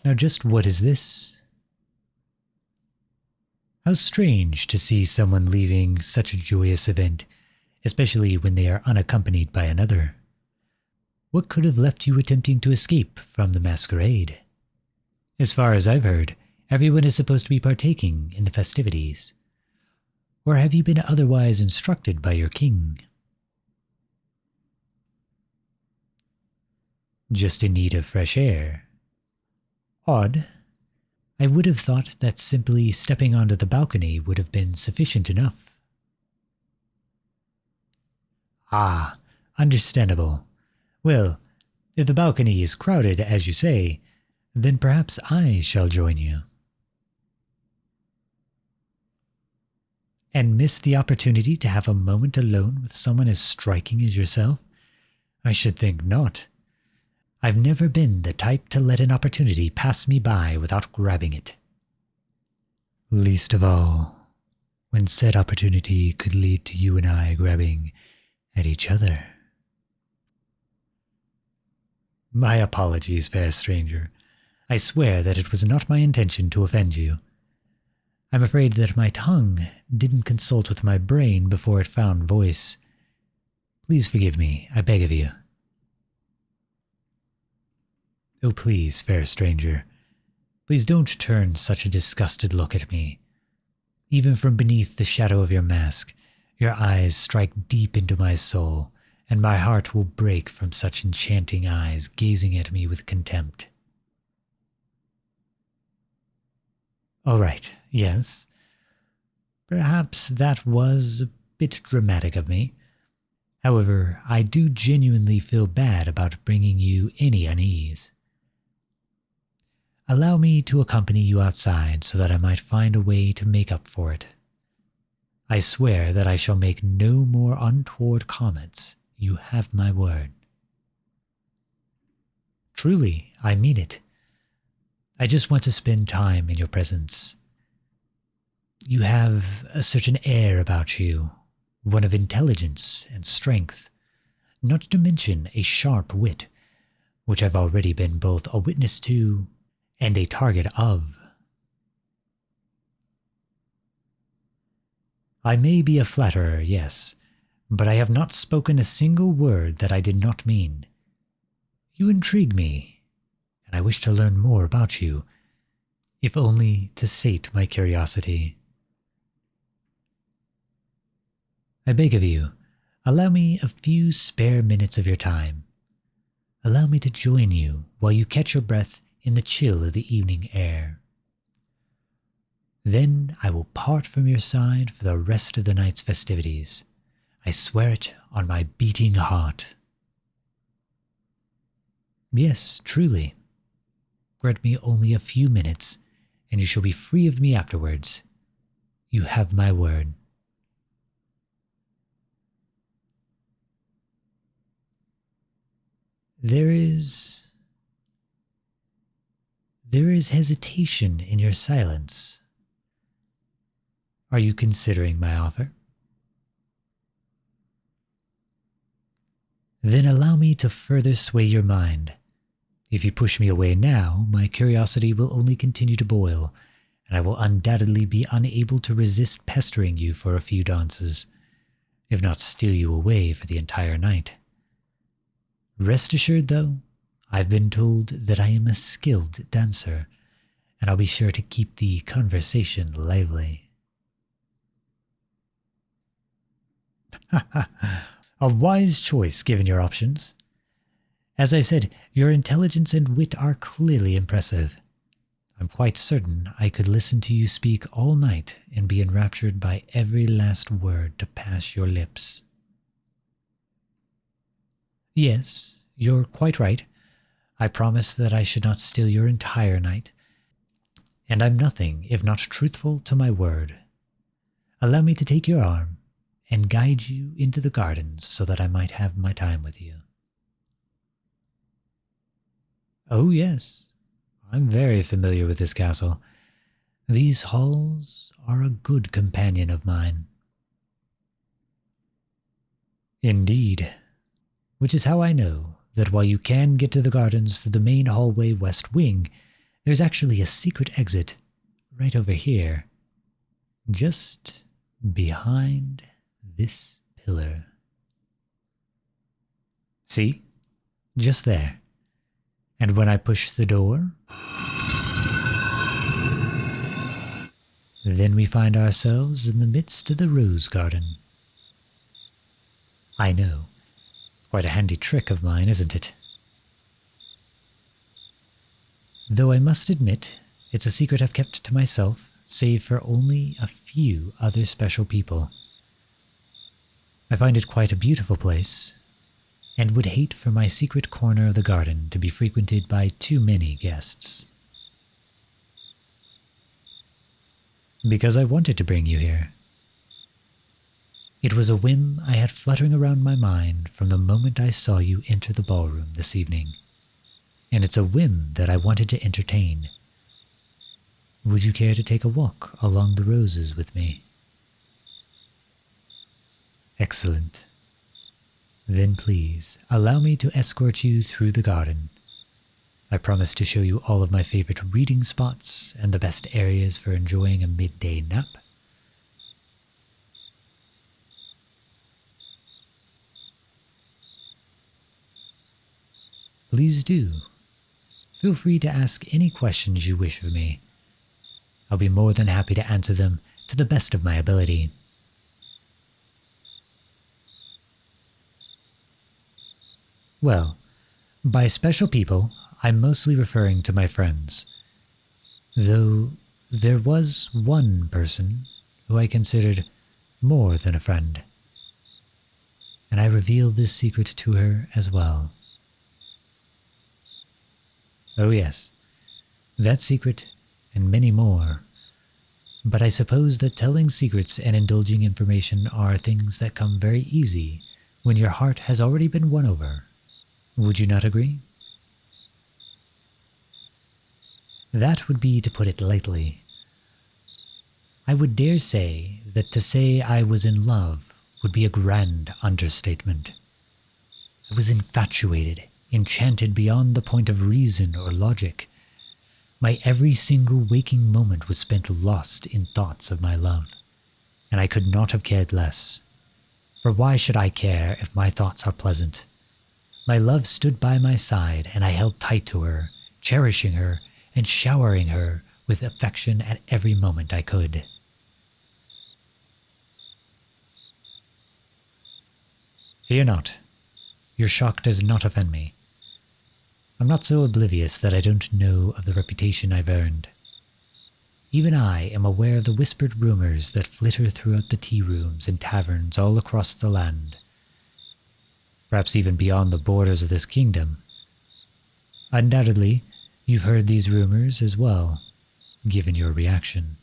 Now just what is this? How strange to see someone leaving such a joyous event, especially when they are unaccompanied by another. What could have left you attempting to escape from the masquerade? As far as I've heard, everyone is supposed to be partaking in the festivities. Or have you been otherwise instructed by your king? Just in need of fresh air. Odd. I would have thought that simply stepping onto the balcony would have been sufficient enough. Ah, understandable. Well, if the balcony is crowded, as you say, then perhaps I shall join you. And miss the opportunity to have a moment alone with someone as striking as yourself? I should think not. I've never been the type to let an opportunity pass me by without grabbing it. Least of all, when said opportunity could lead to you and I grabbing at each other. My apologies, fair stranger. I swear that it was not my intention to offend you. I'm afraid that my tongue didn't consult with my brain before it found voice. Please forgive me, I beg of you. Oh, please, fair stranger, please don't turn such a disgusted look at me. Even from beneath the shadow of your mask, your eyes strike deep into my soul, and my heart will break from such enchanting eyes gazing at me with contempt. All right, yes. Perhaps that was a bit dramatic of me. However, I do genuinely feel bad about bringing you any unease. Allow me to accompany you outside so that I might find a way to make up for it. I swear that I shall make no more untoward comments. You have my word. Truly, I mean it. I just want to spend time in your presence. You have a certain air about you, one of intelligence and strength, not to mention a sharp wit, which I've already been both a witness to and a target of. I may be a flatterer, yes, but I have not spoken a single word that I did not mean. You intrigue me, and I wish to learn more about you, if only to sate my curiosity. I beg of you, allow me a few spare minutes of your time. Allow me to join you while you catch your breath in the chill of the evening air. Then I will part from your side for the rest of the night's festivities. I swear it on my beating heart. Yes, truly. Grant me only a few minutes, and you shall be free of me afterwards. You have my word. There is hesitation in your silence. Are you considering my offer? Then allow me to further sway your mind. If you push me away now, my curiosity will only continue to boil, and I will undoubtedly be unable to resist pestering you for a few dances, if not steal you away for the entire night. Rest assured, though, I've been told that I am a skilled dancer, and I'll be sure to keep the conversation lively. A wise choice given your options. As I said, your intelligence and wit are clearly impressive. I'm quite certain I could listen to you speak all night and be enraptured by every last word to pass your lips. Yes, you're quite right. I promised that I should not steal your entire night, and I'm nothing if not truthful to my word. Allow me to take your arm and guide you into the gardens so that I might have my time with you. Oh yes, I'm very familiar with this castle. These halls are a good companion of mine. Indeed, which is how I know that while you can get to the gardens through the main hallway west wing, There's actually a secret exit right over here, just behind this pillar. See? Just there. And when I push the door, then we find ourselves in the midst of the rose garden. I know. It's quite a handy trick of mine, isn't it? Though I must admit, it's a secret I've kept to myself, save for only a few other special people. I find it quite a beautiful place, and would hate for my secret corner of the garden to be frequented by too many guests. Because I wanted to bring you here. It was a whim I had fluttering around my mind from the moment I saw you enter the ballroom this evening, and it's a whim that I wanted to entertain. Would you care to take a walk along the roses with me? Excellent. Then please, allow me to escort you through the garden. I promise to show you all of my favorite reading spots and the best areas for enjoying a midday nap. Please do. Feel free to ask any questions you wish of me. I'll be more than happy to answer them to the best of my ability. Well, by special people, I'm mostly referring to my friends. Though there was one person who I considered more than a friend. And I revealed this secret to her as well. Oh yes, that secret and many more. But I suppose that telling secrets and indulging information are things that come very easy when your heart has already been won over. Would you not agree? That would be to put it lightly. I would dare say that to say I was in love would be a grand understatement. I was infatuated, enchanted beyond the point of reason or logic. My every single waking moment was spent lost in thoughts of my love, and I could not have cared less. For why should I care if my thoughts are pleasant? My love stood by my side, and I held tight to her, cherishing her and showering her with affection at every moment I could. Fear not. Your shock does not offend me. I'm not so oblivious that I don't know of the reputation I've earned. Even I am aware of the whispered rumors that flitter throughout the tea rooms and taverns all across the land. Perhaps even beyond the borders of this kingdom. Undoubtedly, you've heard these rumors as well, given your reaction.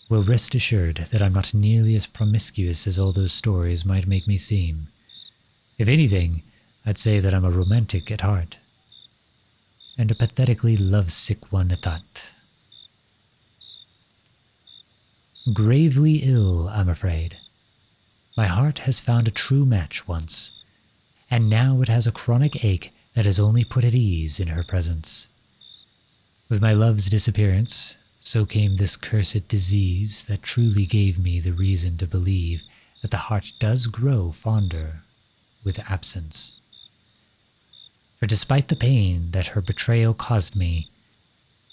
Well, rest assured that I'm not nearly as promiscuous as all those stories might make me seem. If anything, I'd say that I'm a romantic at heart, and a pathetically lovesick one at that. Gravely ill, I'm afraid. My heart has found a true match once, and now it has a chronic ache that has only put at ease in her presence. With my love's disappearance, so came this cursed disease that truly gave me the reason to believe that the heart does grow fonder with absence. For despite the pain that her betrayal caused me,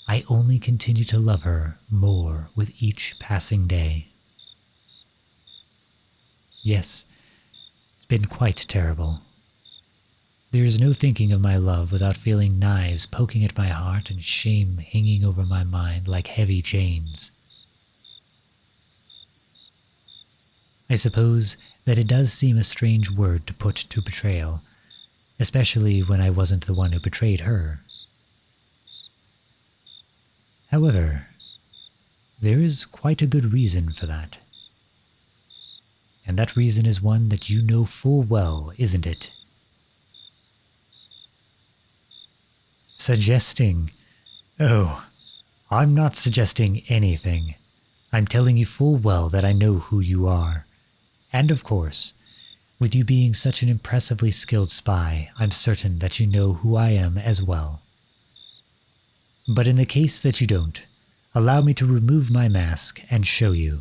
I only continue to love her more with each passing day. Yes, it's been quite terrible. There is no thinking of my love without feeling knives poking at my heart and shame hanging over my mind like heavy chains. I suppose that it does seem a strange word to put to betrayal, especially when I wasn't the one who betrayed her. However, there is quite a good reason for that. And that reason is one that you know full well, isn't it? Suggesting? Oh, I'm not suggesting anything. I'm telling you full well that I know who you are. And of course, with you being such an impressively skilled spy, I'm certain that you know who I am as well. But in the case that you don't, allow me to remove my mask and show you.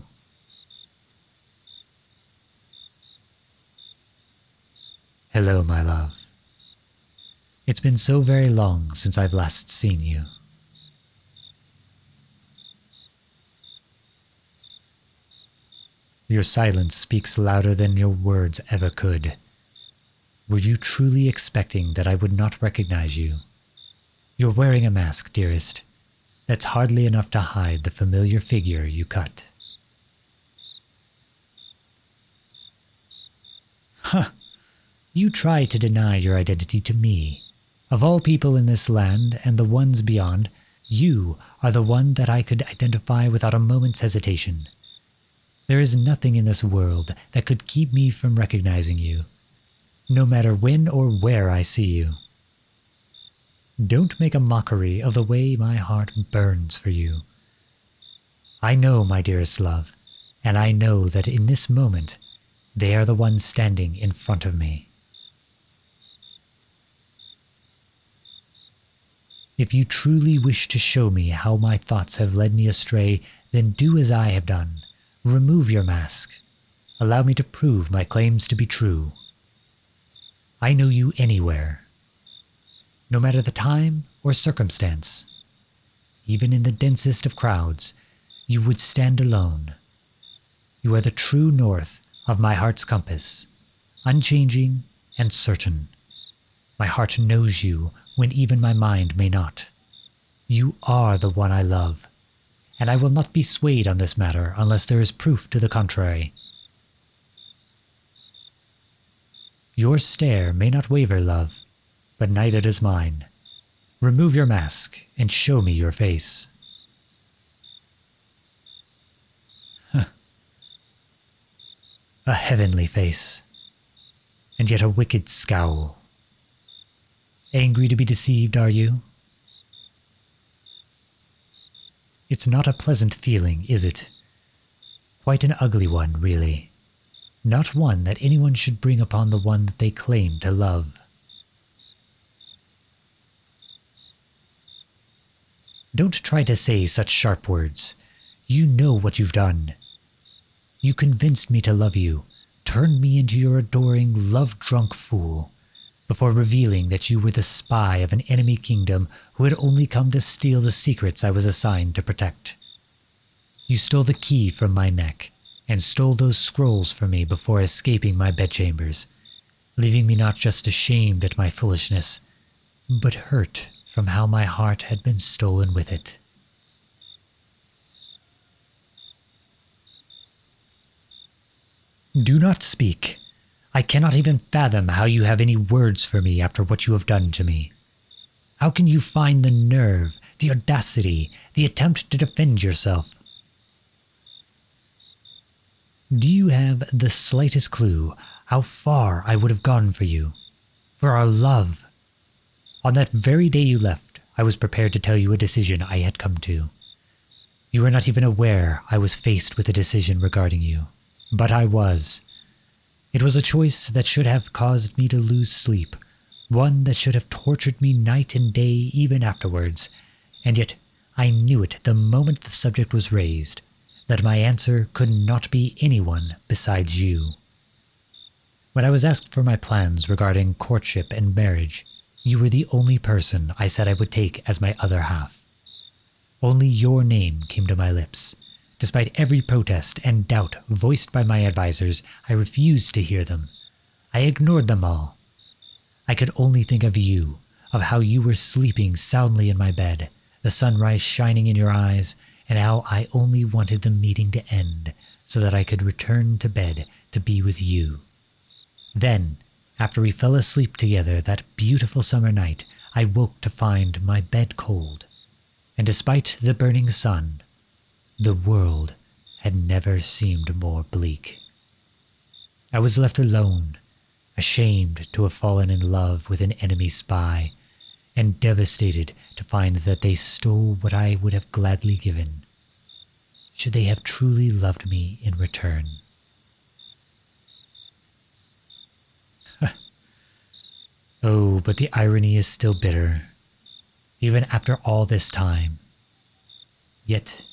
Hello, my love. It's been so very long since I've last seen you. Your silence speaks louder than your words ever could. Were you truly expecting that I would not recognize you? You're wearing a mask, dearest. That's hardly enough to hide the familiar figure you cut. Huh! You try to deny your identity to me. Of all people in this land and the ones beyond, you are the one that I could identify without a moment's hesitation. There is nothing in this world that could keep me from recognizing you, no matter when or where I see you. Don't make a mockery of the way my heart burns for you. I know, my dearest love, and I know that in this moment, they are the ones standing in front of me. If you truly wish to show me how my thoughts have led me astray, then do as I have done. Remove your mask. Allow me to prove my claims to be true. I know you anywhere. No matter the time or circumstance, even in the densest of crowds, you would stand alone. You are the true north of my heart's compass, unchanging and certain. My heart knows you when even my mind may not. You are the one I love, and I will not be swayed on this matter unless there is proof to the contrary. Your stare may not waver, love, but neither does mine. Remove your mask and show me your face. A heavenly face, and yet a wicked scowl. Angry to be deceived, are you? It's not a pleasant feeling, is it? Quite an ugly one, really. Not one that anyone should bring upon the one that they claim to love. Don't try to say such sharp words. You know what you've done. You convinced me to love you, turned me into your adoring, love-drunk fool, before revealing that you were the spy of an enemy kingdom who had only come to steal the secrets I was assigned to protect. You stole the key from my neck, and stole those scrolls from me before escaping my bedchambers, leaving me not just ashamed at my foolishness, but hurt from how my heart had been stolen with it. Do not speak. I cannot even fathom how you have any words for me after what you have done to me. How can you find the nerve, the audacity, the attempt to defend yourself? Do you have the slightest clue how far I would have gone for you, for our love? On that very day you left, I was prepared to tell you a decision I had come to. You were not even aware I was faced with a decision regarding you, but I was. It was a choice that should have caused me to lose sleep, one that should have tortured me night and day even afterwards, and yet I knew it the moment the subject was raised, that my answer could not be anyone besides you. When I was asked for my plans regarding courtship and marriage, you were the only person I said I would take as my other half. Only your name came to my lips. Despite every protest and doubt voiced by my advisors, I refused to hear them. I ignored them all. I could only think of you, of how you were sleeping soundly in my bed, the sunrise shining in your eyes, and how I only wanted the meeting to end so that I could return to bed to be with you. Then, after we fell asleep together that beautiful summer night, I woke to find my bed cold, and despite the burning sun, the world had never seemed more bleak. I was left alone, ashamed to have fallen in love with an enemy spy, and devastated to find that they stole what I would have gladly given, should they have truly loved me in return. Oh, but the irony is still bitter. even after all this time. Yet,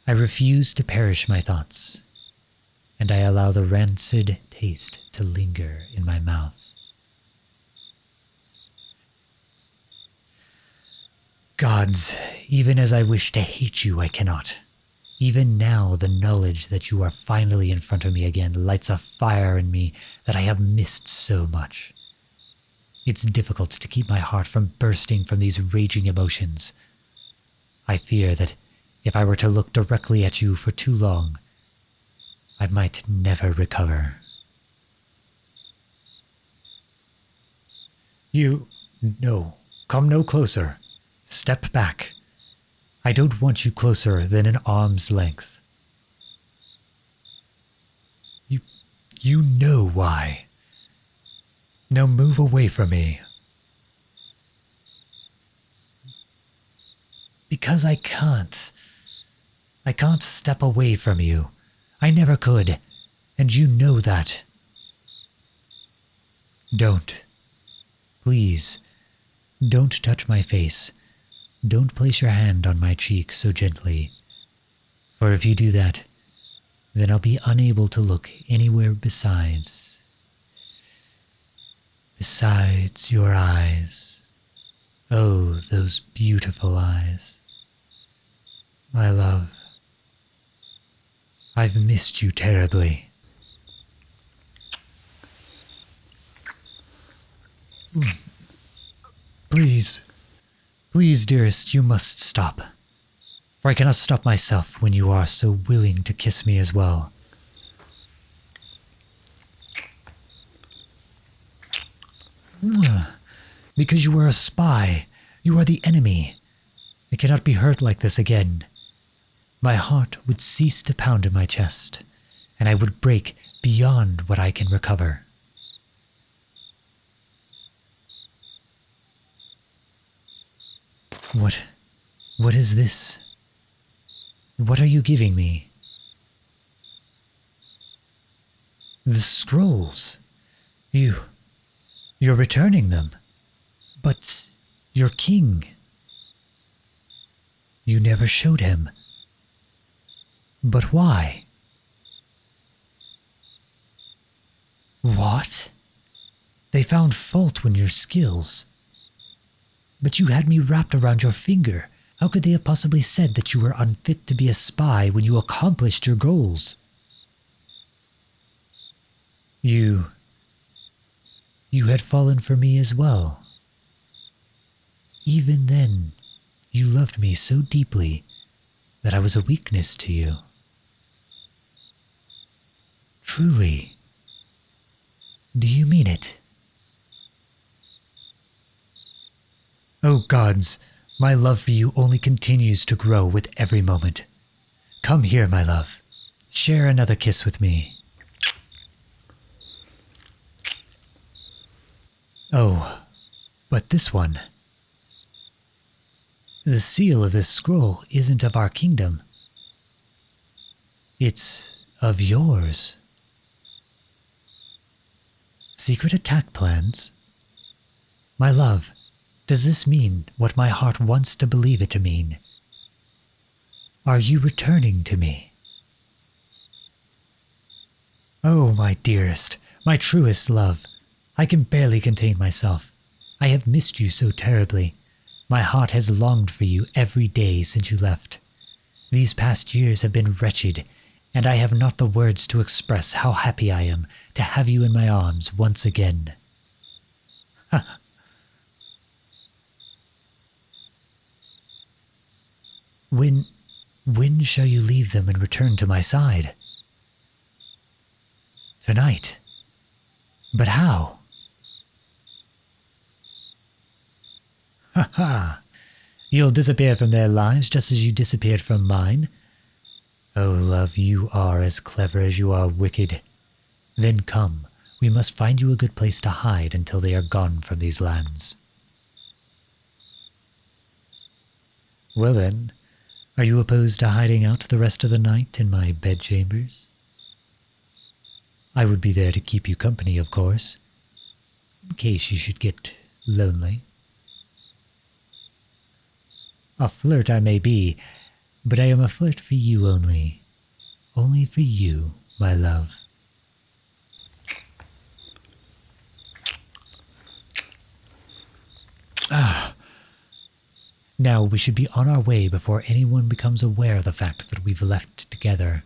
I refuse to perish my thoughts, and I allow the rancid taste to linger in my mouth. Gods, even as I wish to hate you, I cannot. Even now, the knowledge that you are finally in front of me again lights a fire in me that I have missed so much. It's difficult to keep my heart from bursting from these raging emotions. I fear that if I were to look directly at you for too long, I might never recover. No, come no closer. Step back. I don't want you closer than an arm's length. You know why. Now move away from me. Because I can't. I can't step away from you. I never could, and you know that. Don't. Please, don't touch my face. Don't place your hand on my cheek so gently, for if you do that, then I'll be unable to look anywhere besides your eyes. Oh, those beautiful eyes. My love, I've missed you terribly. Please, dearest, you must stop. For I cannot stop myself when you are so willing to kiss me as well. Because you are a spy. You are the enemy. I cannot be hurt like this again. My heart would cease to pound in my chest, and I would break beyond what I can recover. What is this? What are you giving me? The scrolls. You're returning them. But your king. You never showed him. But why? What? They found fault in your skills. But you had me wrapped around your finger. How could they have possibly said that you were unfit to be a spy when you accomplished your goals? You had fallen for me as well. Even then, you loved me so deeply that I was a weakness to you. Truly. Do you mean it? Oh gods, my love for you only continues to grow with every moment. Come here, my love. Share another kiss with me. Oh, but this one. The seal of this scroll isn't of our kingdom. It's of yours. Secret attack plans? My love, does this mean what my heart wants to believe it to mean? Are you returning to me? Oh, my dearest, my truest love, I can barely contain myself. I have missed you so terribly. My heart has longed for you every day since you left. These past years have been wretched, and I have not the words to express how happy I am to have you in my arms once again. Ha! When shall you leave them and return to my side? Tonight. But how? Ha ha! You'll disappear from their lives just as you disappeared from mine. Oh, love, you are as clever as you are wicked. Then come, we must find you a good place to hide until they are gone from these lands. Well then, are you opposed to hiding out the rest of the night in my bedchambers? I would be there to keep you company, of course, in case you should get lonely. A flirt I may be, but I am a flirt for you only. Only for you, my love. Now we should be on our way before anyone becomes aware of the fact that we've left together.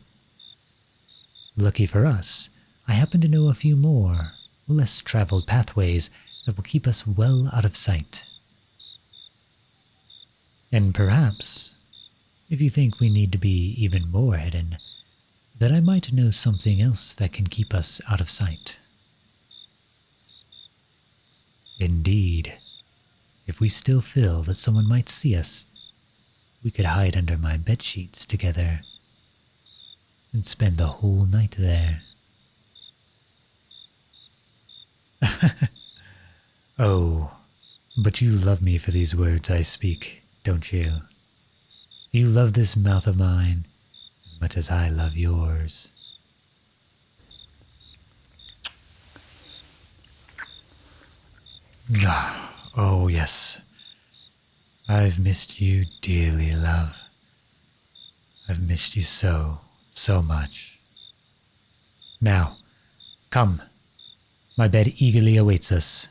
Lucky for us, I happen to know a few more, less traveled pathways that will keep us well out of sight. And perhaps, if you think we need to be even more hidden, then I might know something else that can keep us out of sight. Indeed, if we still feel that someone might see us, we could hide under my bedsheets together and spend the whole night there. Oh, but you love me for these words I speak, don't you? You love this mouth of mine as much as I love yours. Oh, yes. I've missed you dearly, love. I've missed you so much. Now, come. My bed eagerly awaits us.